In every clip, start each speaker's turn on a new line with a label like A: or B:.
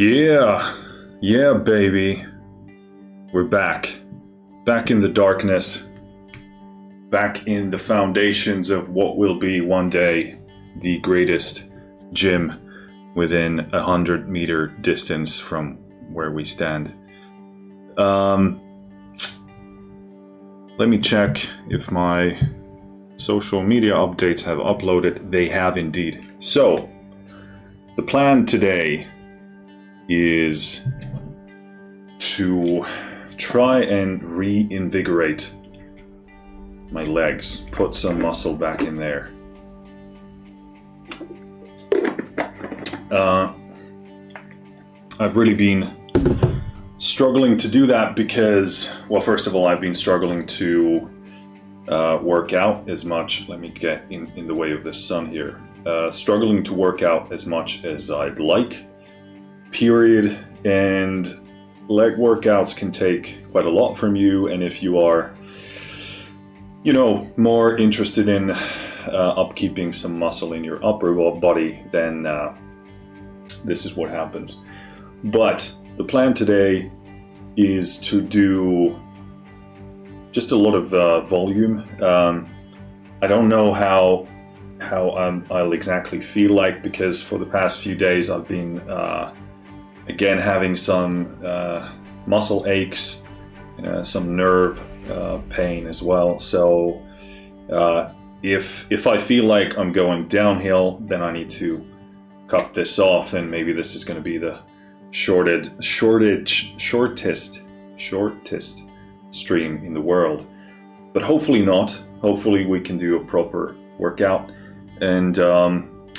A: Yeah, baby. We're back. Back in the darkness. Back in the foundations of what will be one day the greatest gym within 100-meter distance from where we stand. Let me check if my social media updates have uploaded. They have indeed. So, the plan today is to try and reinvigorate my legs, put some muscle back in there. I've really been struggling to do that because, well, first of all, I've been struggling to work out as much. Let me get in the way of the sun here. Struggling to work out as much as I'd like, period. And leg workouts can take quite a lot from you, and if you are, more interested in upkeeping some muscle in your upper body, then this is what happens. But the plan today is to do just a lot of volume. I don't know how I'll exactly feel like, because for the past few days I've been again having some muscle aches, some nerve pain as well. So if I feel like I'm going downhill, then I need to cut this off, and maybe this is going to be the shortest stream in the world. But hopefully not. Hopefully we can do a proper workout. And I'm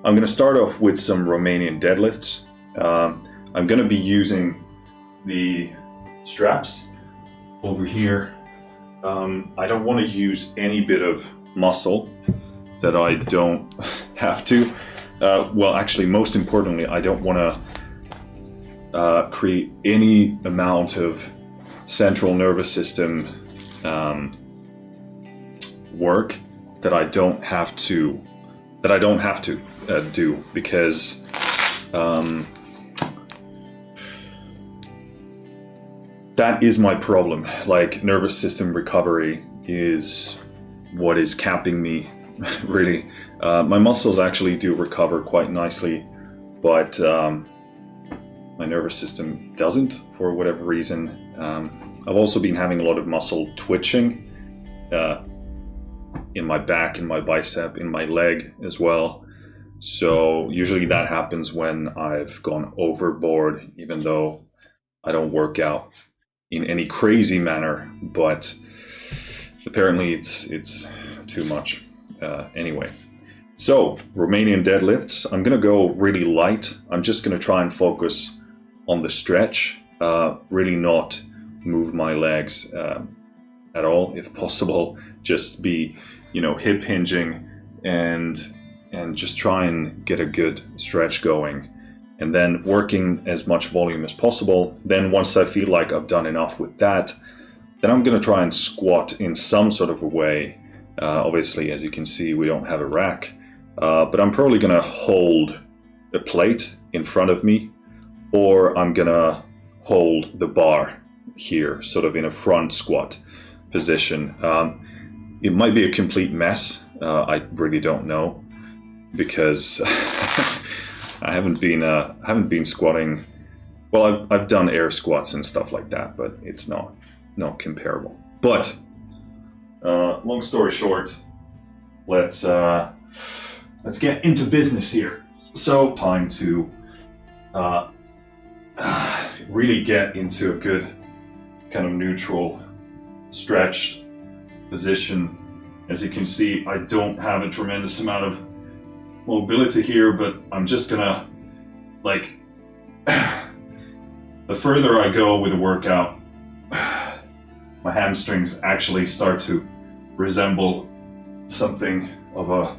A: going to start off with some Romanian deadlifts. I'm going to be using the straps over here. I don't want to use any bit of muscle that I don't have to. Well, actually, most importantly, I don't want to create any amount of central nervous system work that I don't have to do, because that is my problem. Like, nervous system recovery is what is capping me, really. My muscles actually do recover quite nicely, but my nervous system doesn't, for whatever reason. I've also been having a lot of muscle twitching in my back, in my bicep, in my leg as well. So usually that happens when I've gone overboard, even though I don't work out in any crazy manner, but apparently it's too much. Anyway, so Romanian deadlifts, I'm gonna go really light. I'm just gonna try and focus on the stretch, really not move my legs at all, if possible. Just be, hip hinging and just try and get a good stretch going, and then working as much volume as possible. Then once I feel like I've done enough with that, then I'm going to try and squat in some sort of a way. Obviously, as you can see, we don't have a rack, but I'm probably going to hold a plate in front of me, or I'm going to hold the bar here, sort of in a front squat position. It might be a complete mess. I really don't know, because I haven't been squatting. Well, I've done air squats and stuff like that, but it's not comparable. But long story short, let's get into business here. So, time to really get into a good kind of neutral stretch position. As you can see, I don't have a tremendous amount of mobility here, but I'm just gonna, the further I go with the workout, my hamstrings actually start to resemble something of a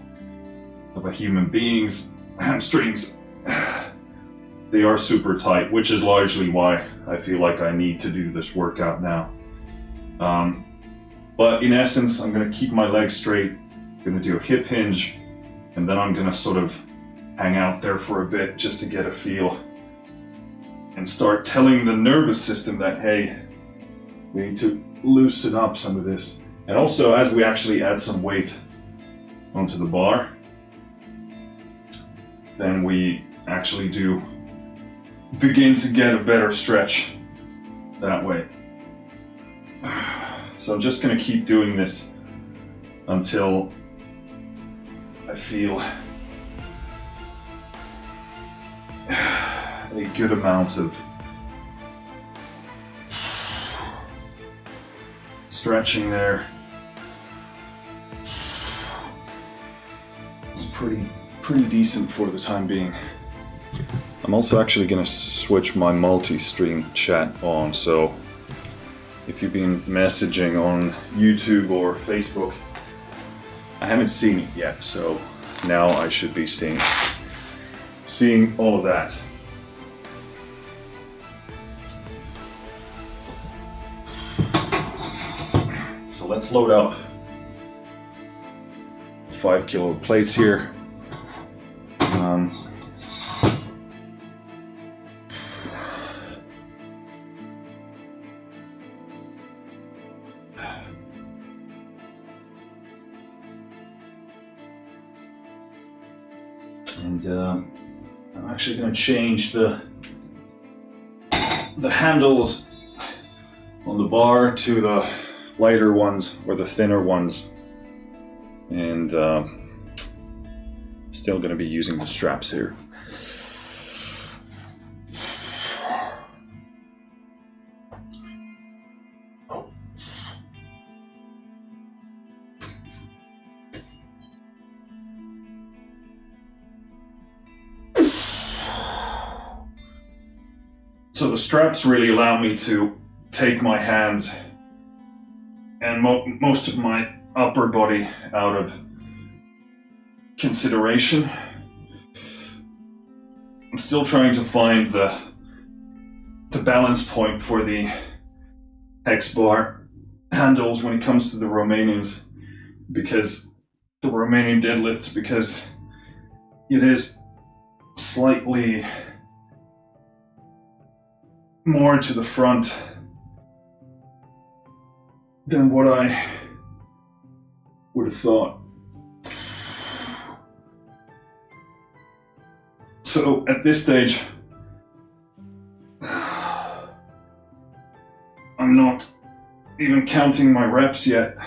A: human being's hamstrings. They are super tight, which is largely why I feel like I need to do this workout now. But in essence, I'm going to keep my legs straight, I'm going to do a hip hinge, and then I'm going to sort of hang out there for a bit just to get a feel and start telling the nervous system that, hey, we need to loosen up some of this. And also, as we actually add some weight onto the bar, then we actually do begin to get a better stretch that way. So I'm just going to keep doing this until I feel a good amount of stretching there. It's pretty decent for the time being. I'm also actually going to switch my multi-stream chat on, so if you've been messaging on YouTube or Facebook, I haven't seen it yet, so now I should be seeing all of that. So let's load up 5 kilo plates here. I'm actually going to change the handles on the bar to the lighter ones or the thinner ones, and still going to be using the straps here. So the straps really allow me to take my hands and most of my upper body out of consideration. I'm still trying to find the balance point for the X-bar handles when it comes to the Romanian deadlifts, because it is slightly more to the front than what I would have thought. So at this stage, I'm not even counting my reps yet.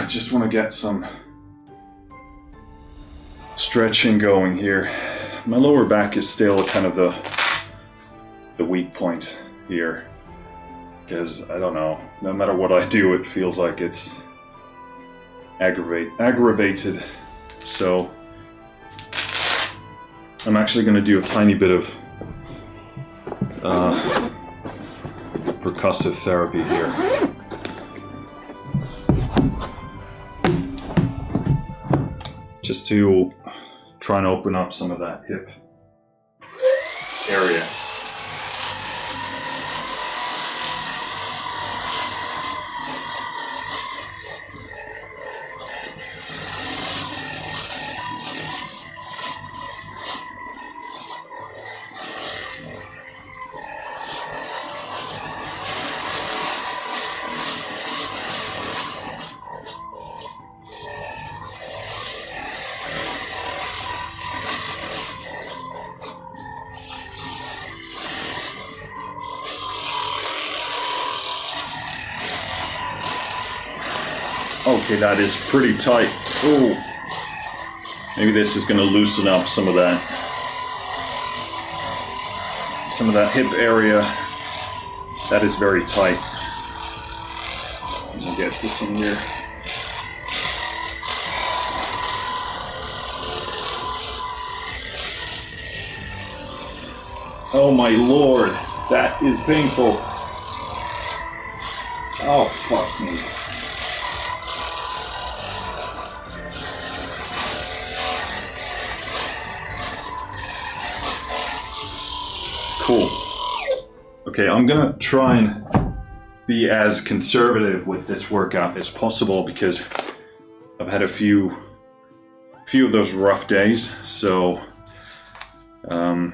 A: Just want to get some stretching going here. My lower back is still kind of the weak point here, because I don't know, no matter what I do, it feels like it's aggravated. So I'm actually going to do a tiny bit of percussive therapy here. Just to try and open up some of that hip area. Okay, that is pretty tight. Ooh. Maybe this is going to loosen up some of that hip area. That is very tight. Let me get this in here. Oh my lord, that is painful. Oh fuck me. Cool. Okay, I'm gonna try and be as conservative with this workout as possible because I've had a few of those rough days, so I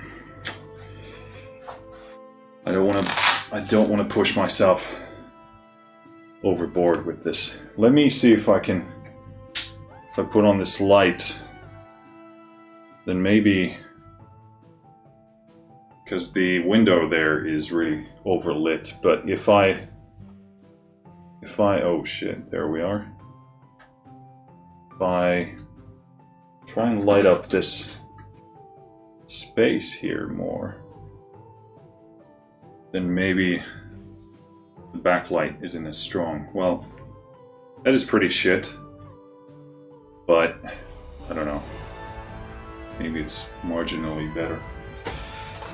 A: don't want to push myself overboard with this. Let me see if I put on this light, then maybe, because the window there is really overlit, but if I, oh shit, there we are. If I try and light up this space here more, then maybe the backlight isn't as strong. Well, that is pretty shit, but I don't know. Maybe it's marginally better.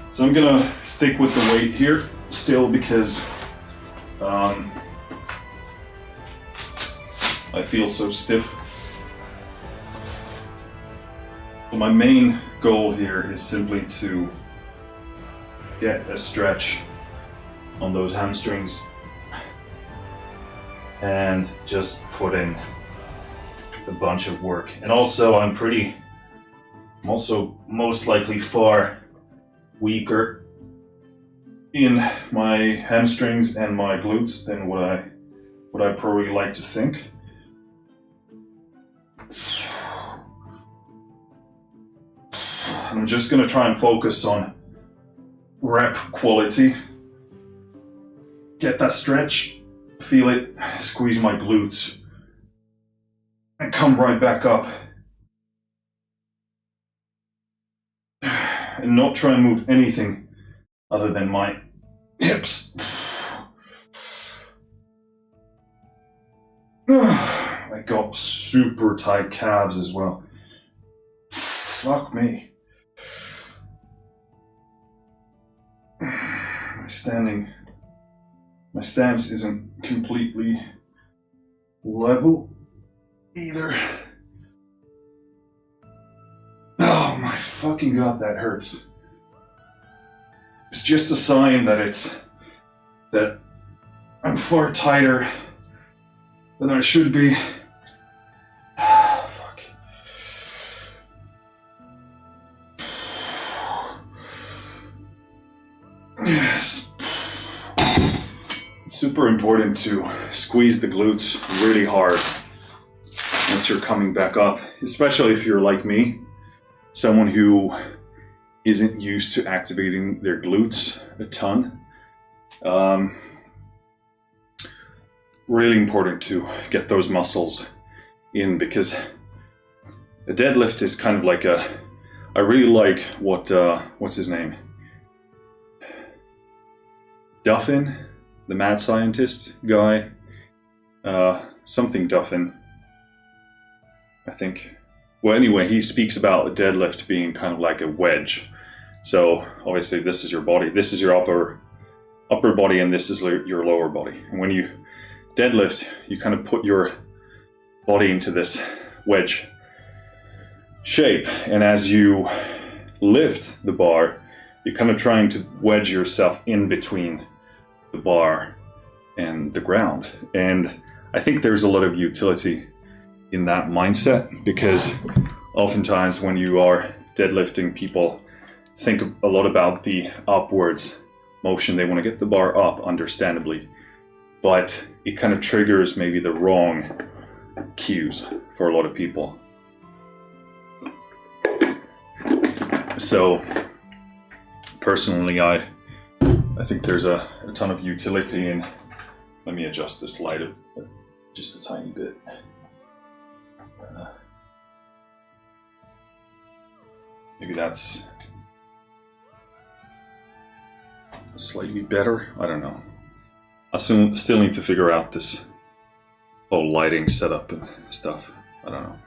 A: So I'm gonna stick with the weight here still because I feel so stiff. So my main goal here is simply to get a stretch on those hamstrings and just put in a bunch of work. And also I'm also most likely far weaker in my hamstrings and my glutes than what I probably like to think. I'm just gonna try and focus on rep quality. Get that stretch, feel it, squeeze my glutes, and come right back up. And not try and move anything other than my hips. I got super tight calves as well. Fuck me. My stance isn't completely level either. Oh my fucking god, that hurts. It's just a sign that I'm far tighter than I should be. Fuck. Yes. It's super important to squeeze the glutes really hard once you're coming back up, especially if you're like me, someone who isn't used to activating their glutes a ton. Really important to get those muscles in, because a deadlift is kind of like I really like what's his name? Duffin, the mad scientist guy. Something Duffin, I think. Well, anyway, he speaks about a deadlift being kind of like a wedge. So obviously this is your body, this is your upper body, and this is your lower body. And when you deadlift, you kind of put your body into this wedge shape. And as you lift the bar, you're kind of trying to wedge yourself in between the bar and the ground. And I think there's a lot of utility in that mindset, because oftentimes when you are deadlifting, people think a lot about the upwards motion. They want to get the bar up, understandably, but it kind of triggers maybe the wrong cues for a lot of people. So personally, I think there's a ton of utility in, let me adjust this light just a tiny bit. Maybe that's slightly better. I don't know. I still need to figure out this whole lighting setup and stuff. I don't know.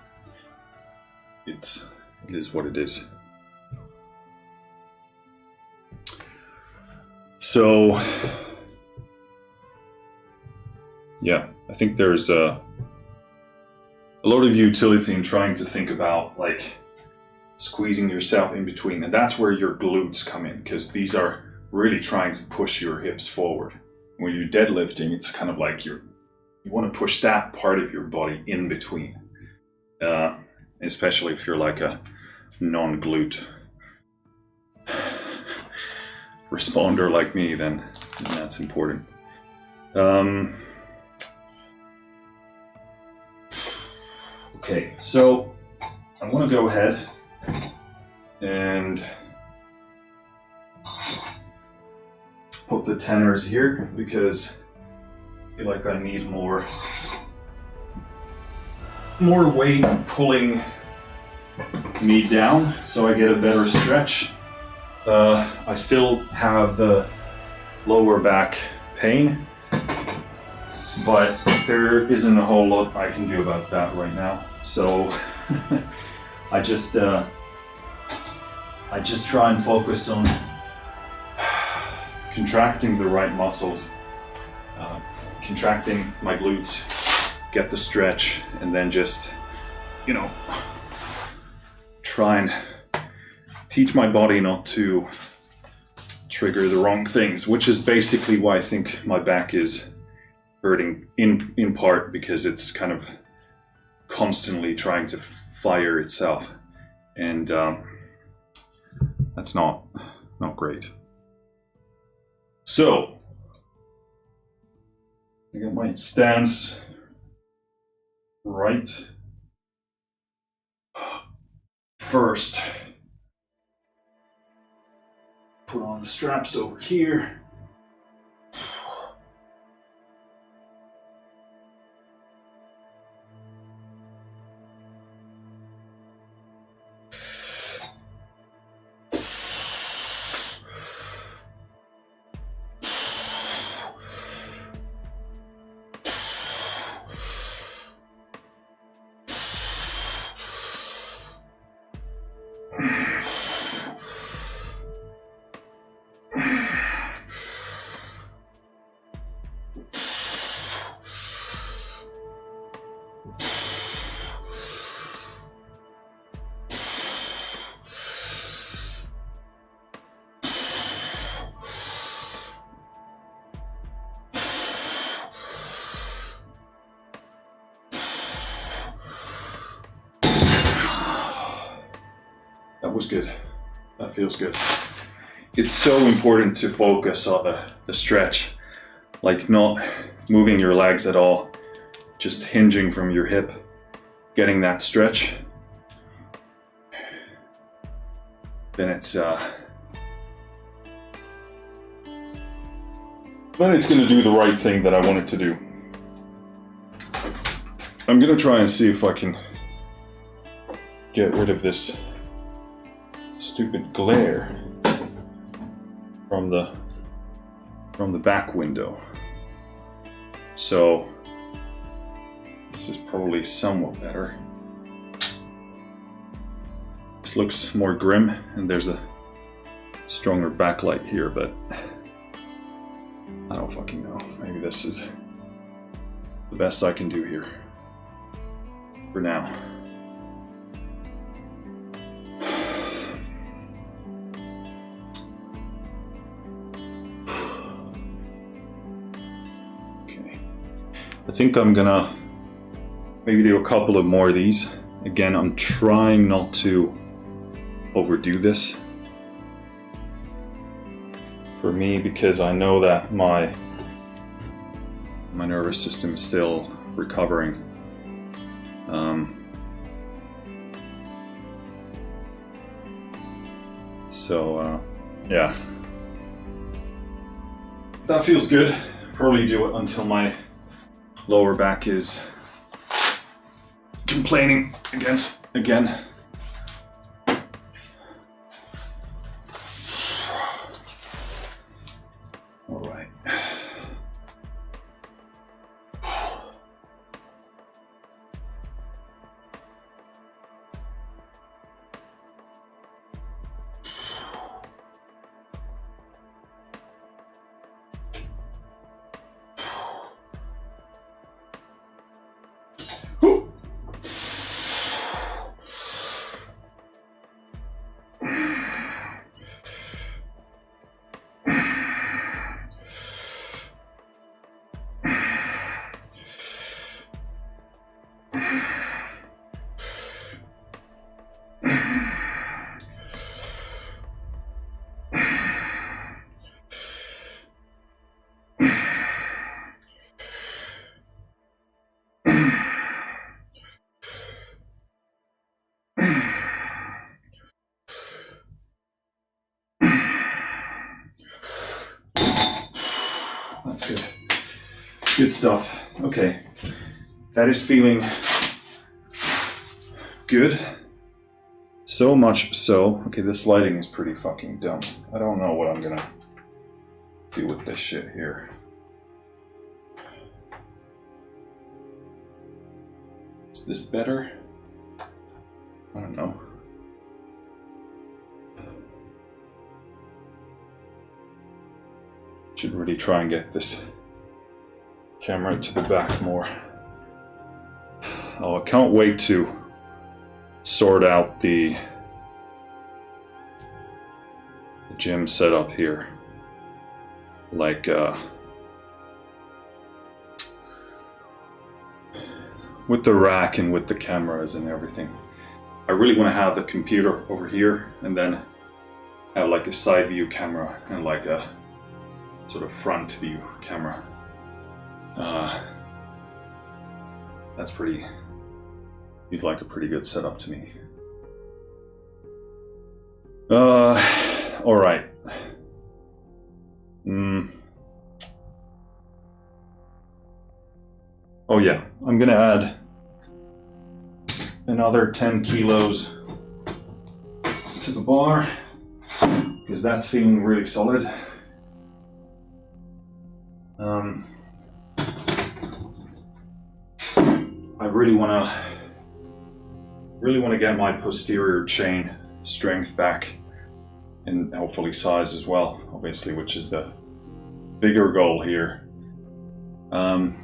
A: It is what it is. So yeah, I think there's a lot of utility in trying to think about like squeezing yourself in between, and that's where your glutes come in, because these are really trying to push your hips forward. When you're deadlifting, it's kind of like you want to push that part of your body in between, especially if you're like a non-glute responder like me, then that's important. Okay, so I'm going to go ahead and put the tenors here because I feel like I need more weight pulling me down so I get a better stretch. I still have the lower back pain, but there isn't a whole lot I can do about that right now. So I just try and focus on contracting the right muscles, contracting my glutes, get the stretch, and then just, try and teach my body not to trigger the wrong things, which is basically why I think my back is hurting in part, because it's kind of constantly trying to fire itself, and that's not great. So I got my stance right. First, put on the straps over here. That was good. That feels good. It's so important to focus on the stretch, like not moving your legs at all, just hinging from your hip, getting that stretch. Then it's gonna do the right thing that I want it to do. I'm gonna try and see if I can get rid of this stupid glare from the back window. So this is probably somewhat better. This looks more grim, and there's a stronger backlight here, but I don't fucking know. Maybe this is the best I can do here for now. I think I'm gonna maybe do a couple of more of these. Again, I'm trying not to overdo this for me, because I know that my nervous system is still recovering. Yeah, that feels good. Probably do it until my lower back is complaining again. All right. Good stuff. Okay. That is feeling good. So much so. Okay, this lighting is pretty fucking dumb. I don't know what I'm gonna do with this shit here. Is this better? I don't know. Should really try and get this camera to the back more. Oh, I can't wait to sort out the gym setup here. Like, with the rack and with the cameras and everything. I really want to have the computer over here and then have like a side view camera and like a sort of front view camera. That's pretty, he's like a pretty good setup to me. All right. Oh yeah, I'm gonna add another 10 kilos to the bar because that's feeling really solid. I really want to get my posterior chain strength back and hopefully size as well, obviously, which is the bigger goal here. But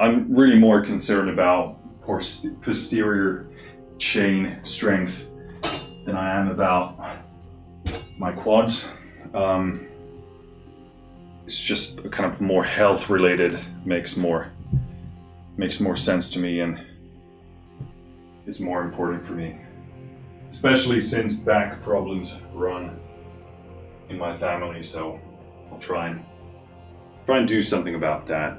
A: I'm really more concerned about posterior chain strength than I am about my quads. It's just kind of more health related, makes more sense to me and is more important for me, especially since back problems run in my family. So I'll try and do something about that.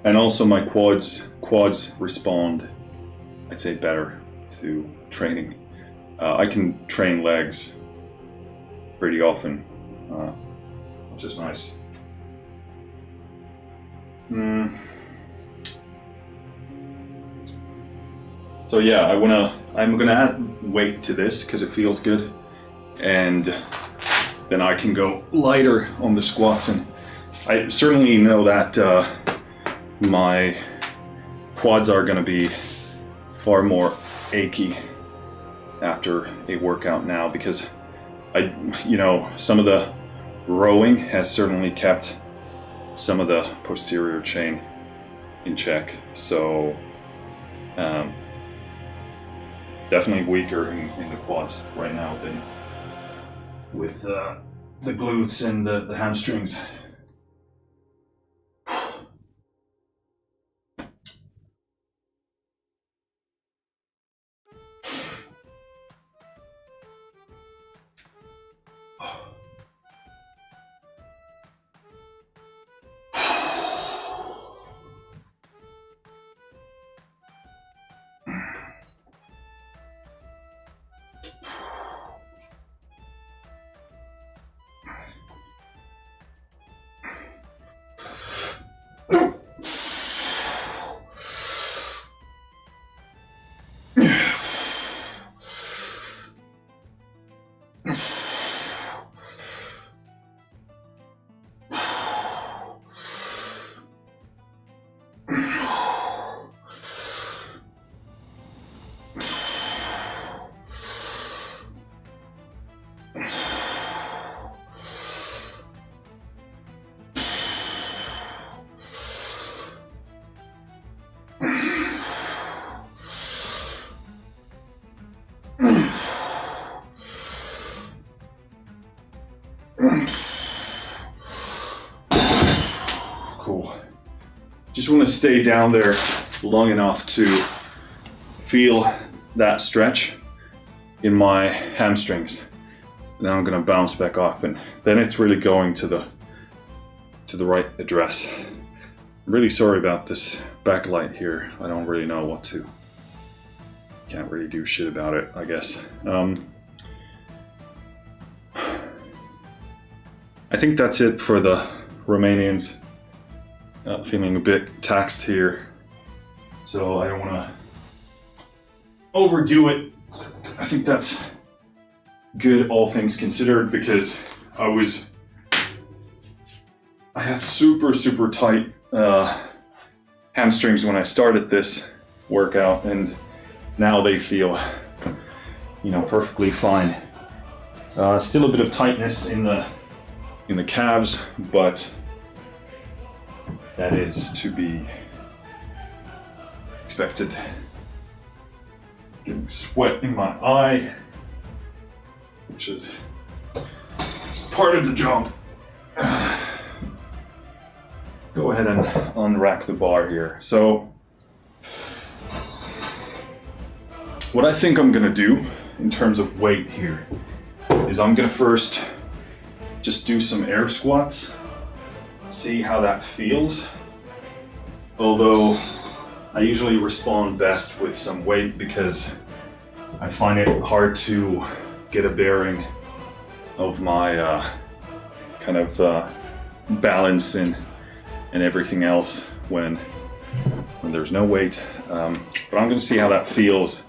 A: And also my quads respond, I'd say, better to training. I can train legs pretty often, which is nice. So yeah, I'm gonna add weight to this because it feels good, and then I can go lighter on the squats. And I certainly know that my quads are gonna be far more achy after a workout now because some of the rowing has certainly kept some of the posterior chain in check. So definitely weaker in the quads right now than with the glutes and the hamstrings. Cool. Just want to stay down there long enough to feel that stretch in my hamstrings. Then I'm going to bounce back up, and then it's really going to the right address. I'm really sorry about this backlight here. I don't really know what to. Can't really do shit about it, I guess. I think that's it for the Romanians. Feeling a bit taxed here, so I don't want to overdo it. I think that's good, all things considered, because I had super tight hamstrings when I started this workout, and now they feel, perfectly fine. Still a bit of tightness in the calves, but that is to be expected. Getting sweat in my eye, which is part of the job. Go ahead and unrack the bar here. So, what I think I'm gonna do in terms of weight here is I'm gonna first just do some air squats, see how that feels. Although I usually respond best with some weight because I find it hard to get a bearing of my kind of balance and everything else when there's no weight. But I'm gonna see how that feels.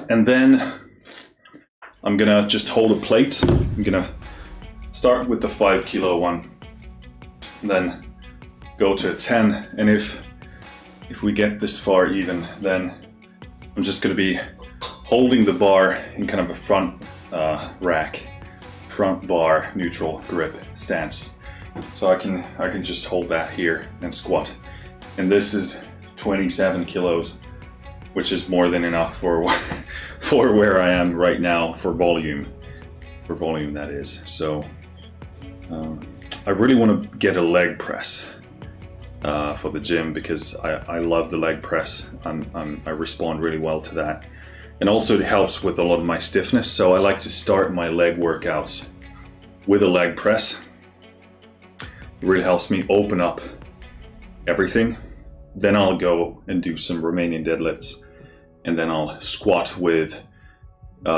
A: And then I'm gonna just hold a plate. I'm gonna start with the 5 kilo one, then go to a 10. And if we get this far even, then I'm just gonna be holding the bar in kind of a front bar neutral grip stance. So I can just hold that here and squat. And this is 27 kilos, which is more than enough for for where I am right now for volume. For volume, that is. So I really want to get a leg press for the gym because I love the leg press. I respond really well to that. And also it helps with a lot of my stiffness. So I like to start my leg workouts with a leg press. It really helps me open up everything. Then I'll go and do some Romanian deadlifts. And then I'll squat with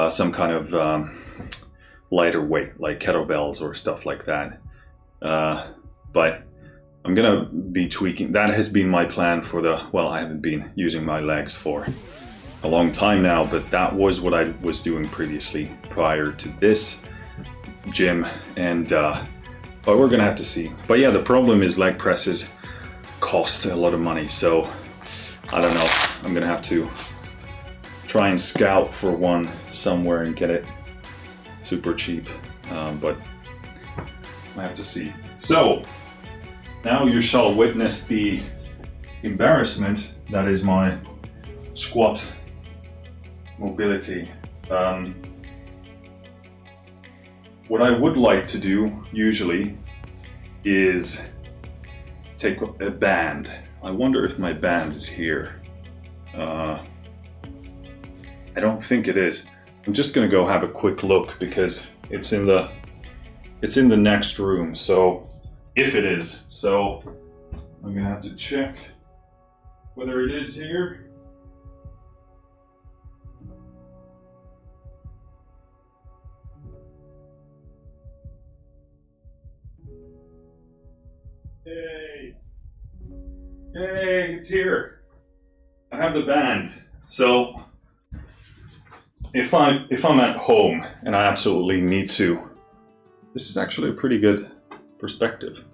A: some kind of lighter weight, like kettlebells or stuff like that. But I'm gonna be tweaking. That has been my plan for I haven't been using my legs for a long time now, but that was what I was doing previously prior to this gym. And but we're gonna have to see. But yeah, the problem is leg presses cost a lot of money. So I don't know, I'm gonna have to try and scout for one somewhere and get it super cheap, but I have to see. So now you shall witness the embarrassment that is my squat mobility. What I would like to do usually is take a band. I wonder if my band is here. I don't think it is. I'm just gonna go have a quick look because it's in the next room. So if it is, so I'm gonna have to check whether it is here. Hey, it's here. I have the band. So if I'm at home and I absolutely need to, this is actually a pretty good perspective.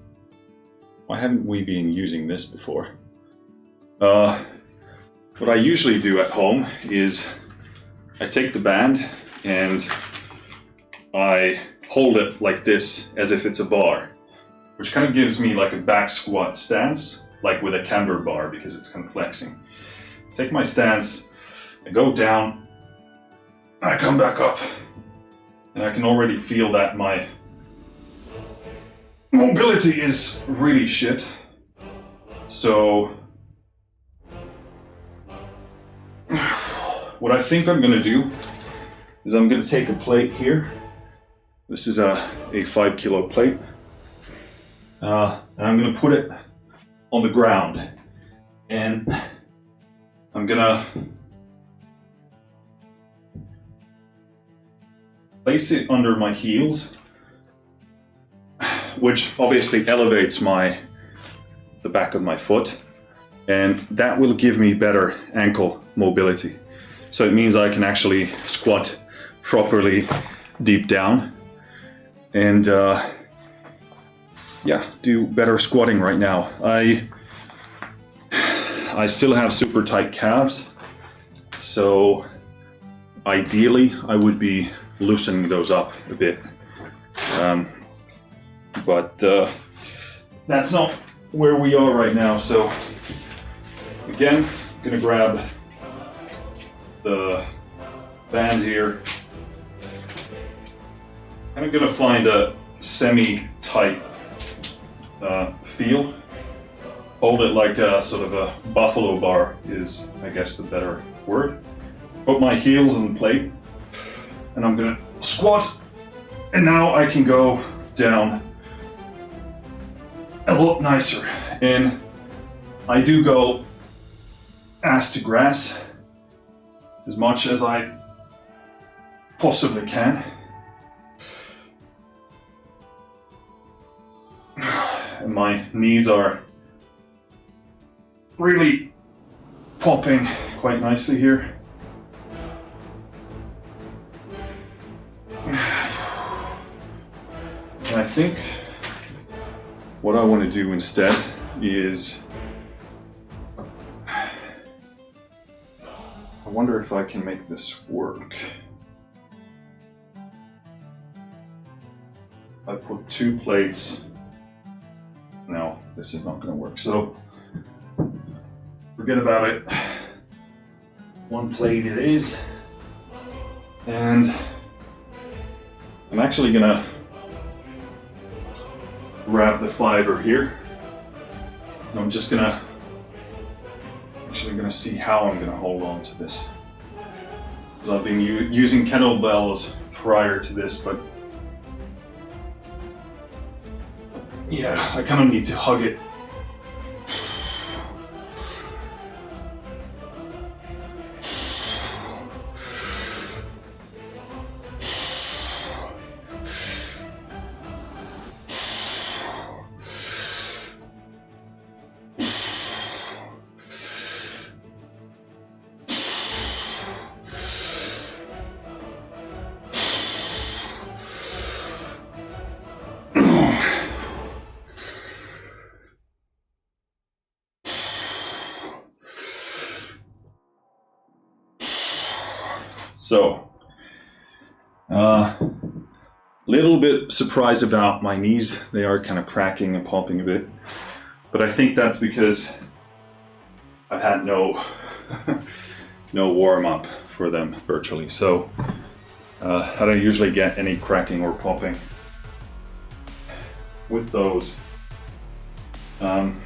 A: Why haven't we been using this before? What I usually do at home is I take the band and I hold it like this as if it's a bar, which kind of gives me like a back squat stance, like with a camber bar because it's kind of flexing. Take my stance, I go down, I come back up, and I can already feel that my mobility is really shit. So what I think I'm gonna do is I'm gonna take a plate here. This is a 5 kilo plate. And I'm gonna put it on the ground. And I'm gonna place it under my heels, which obviously elevates the back of my foot, and that will give me better ankle mobility. So it means I can actually squat properly deep down and do better squatting right now. I still have super tight calves, so ideally I would be loosening those up a bit. But that's not where we are right now. So again, I'm gonna grab the band here, and I'm gonna find a semi-tight feel. Hold it like a sort of a buffalo bar is, I guess, the better word. Put my heels on the plate, and I'm gonna squat, and now I can go down a lot nicer. And I do go ass to grass as much as I possibly can. And my knees are really popping quite nicely here. And I think what I want to do instead is, I wonder if I can make this work. I put 2 plates. No, this is not going to work. So forget about it. 1 plate it is. And I'm actually going to grab the fiber here. And I'm just going to see how I'm going to hold on to this. Because I've been using kettlebells prior to this, but yeah, I kind of need to hug it. So, little bit surprised about my knees. They are kind of cracking and popping a bit, but I think that's because I've had no warm up for them virtually. So I don't usually get any cracking or popping with those. I'm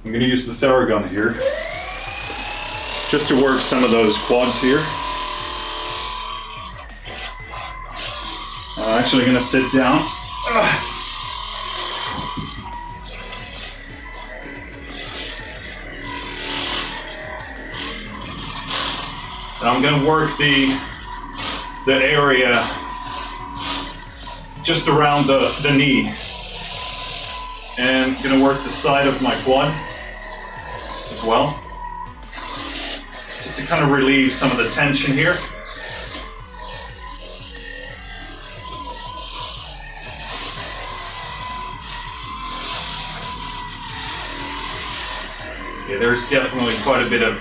A: going to use the Theragun here, just to work some of those quads here. I'm actually going to sit down. And I'm going to work the area just around the knee. And I'm going to work the side of my quad as well, just to kind of relieve some of the tension here. Yeah, there's definitely quite a bit of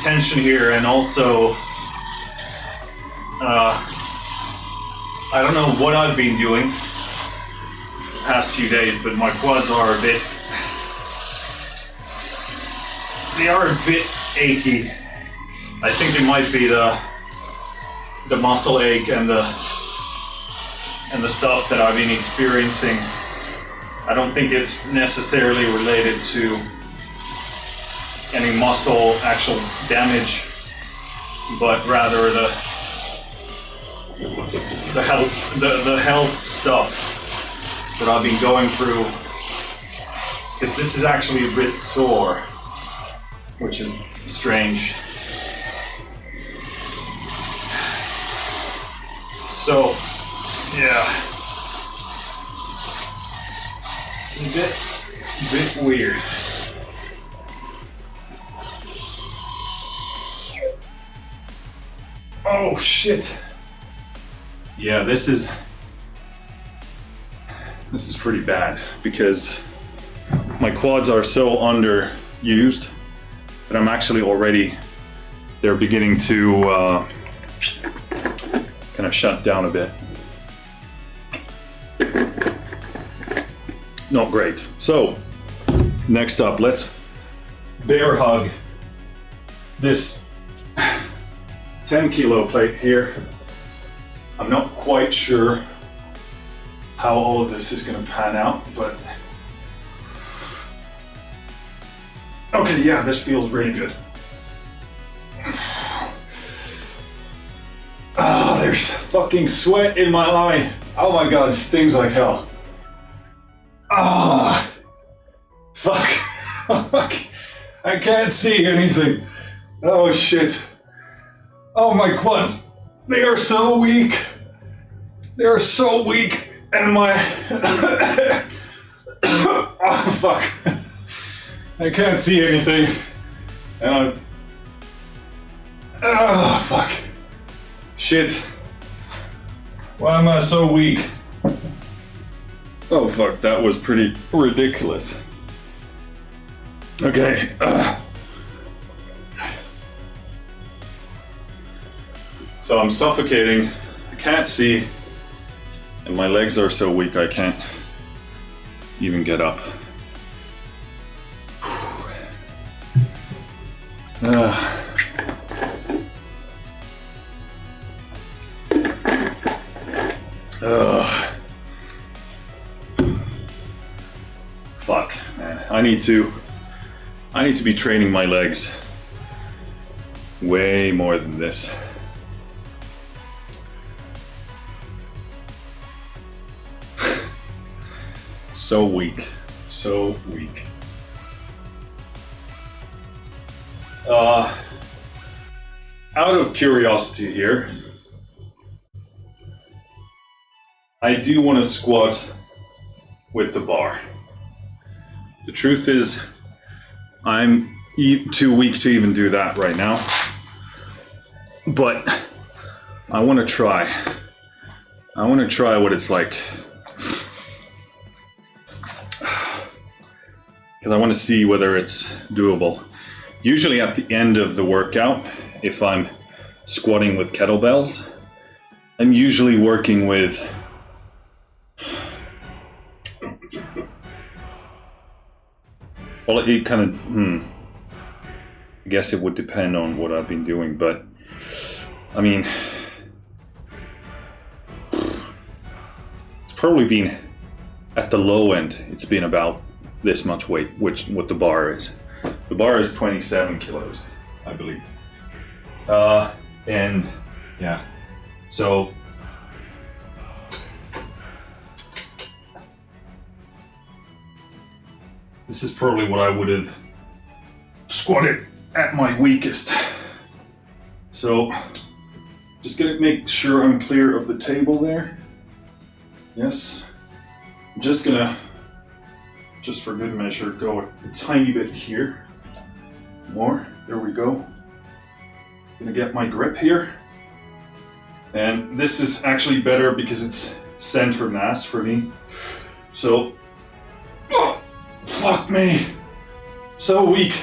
A: tension here, and also I don't know what I've been doing the past few days, but my quads are a bit achy. I think it might be the muscle ache and the stuff that I've been experiencing. I don't think it's necessarily related to any muscle actual damage, but rather the health stuff that I've been going through. Because this is actually a bit sore, which is strange. So, yeah. It's a bit weird. Oh shit. Yeah, this is pretty bad because my quads are so underused that I'm actually already, they're beginning to kind of shut down a bit. Not great. So, next up, let's bear hug this 10 kilo plate here. I'm not quite sure how all of this is going to pan out, but okay, yeah, this feels really good. Ah, there's fucking sweat in my eye. Oh my god, it stings like hell. Ah, fuck. I can't see anything. Oh shit. Oh, my quads. They are so weak. They are so weak. And my... oh, fuck. I can't see anything. And oh, fuck. Shit. Why am I so weak? Oh, fuck. That was pretty ridiculous. Okay. So I'm suffocating, I can't see, and my legs are so weak I can't even get up. Fuck, man. I need to be training my legs way more than this. So weak, so weak. Out of curiosity here, I do want to squat with the bar. The truth is, I'm too weak to even do that right now. But I want to try. I want to try what it's like. Because I want to see whether it's doable. Usually at the end of the workout, if I'm squatting with kettlebells, I'm usually working with well, it kind of I guess it would depend on what I've been doing, but I mean, it's probably been at the low end, it's been about this much weight, which what the bar is. The bar is 27 kilos, I believe. And yeah, so this is probably what I would have squatted at my weakest. So just gonna make sure I'm clear of the table there. Yes, I'm just gonna, just for good measure, go a tiny bit here. More, there we go. Gonna get my grip here. And this is actually better because it's center mass for me. So, oh, fuck me. So weak.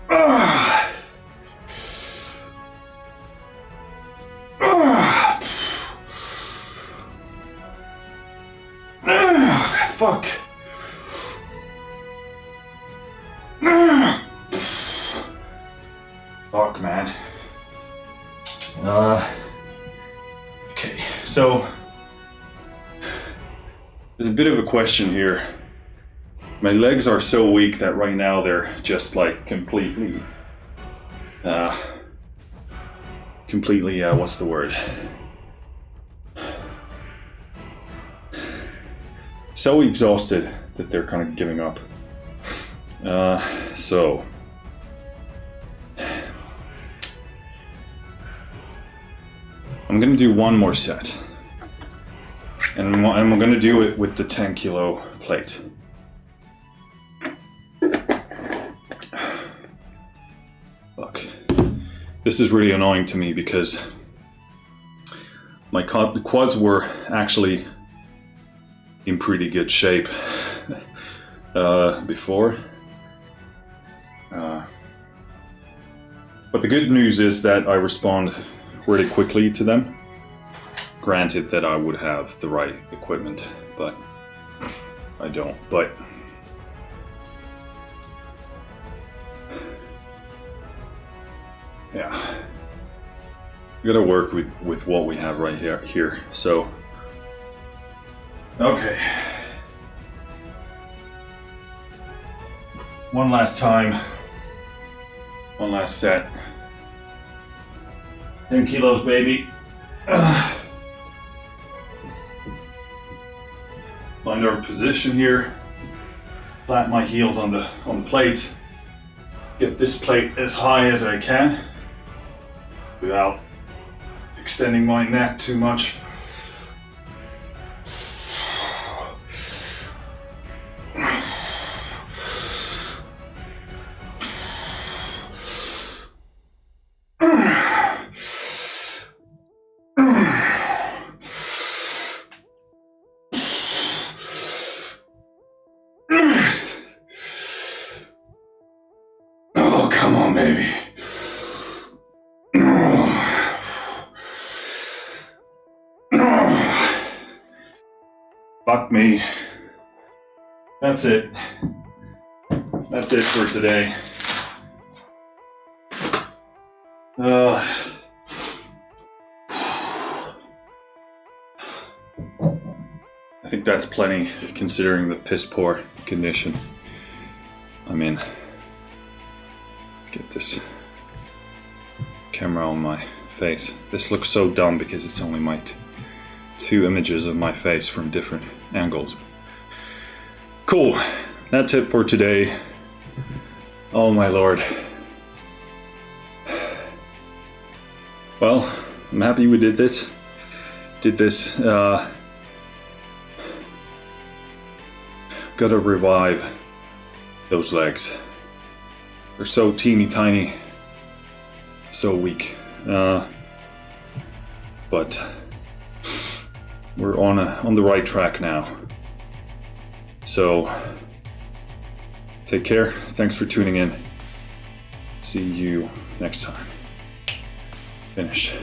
A: Ah. Ah. Ah. Fuck. Ah. Fuck, man. Okay, so there's a bit of a question here. My legs are so weak that right now they're just like completely, what's the word? So exhausted that they're kind of giving up. So I'm gonna do one more set. And I'm gonna do it with the 10 kilo plate. Look, this is really annoying to me because my quads were actually in pretty good shape before. But the good news is that I respond really quickly to them. Granted that I would have the right equipment, but I don't. But yeah, we gotta work with what we have right here. So okay, one last time, one last set. 10 kilos, baby. Find our position here. Plant my heels on the plate. Get this plate as high as I can without extending my neck too much. Oh, come on, baby. Fuck me. That's it. That's it for today. I think that's plenty considering the piss poor condition I'm in. Get this camera on my face. This looks so dumb because it's only my two images of my face from different angles. Cool, that's it for today. Oh my lord. Well, I'm happy we did this. Gotta revive those legs. They're so teeny tiny, so weak. But we're on the right track now. So take care. Thanks for tuning in. See you next time. Finished.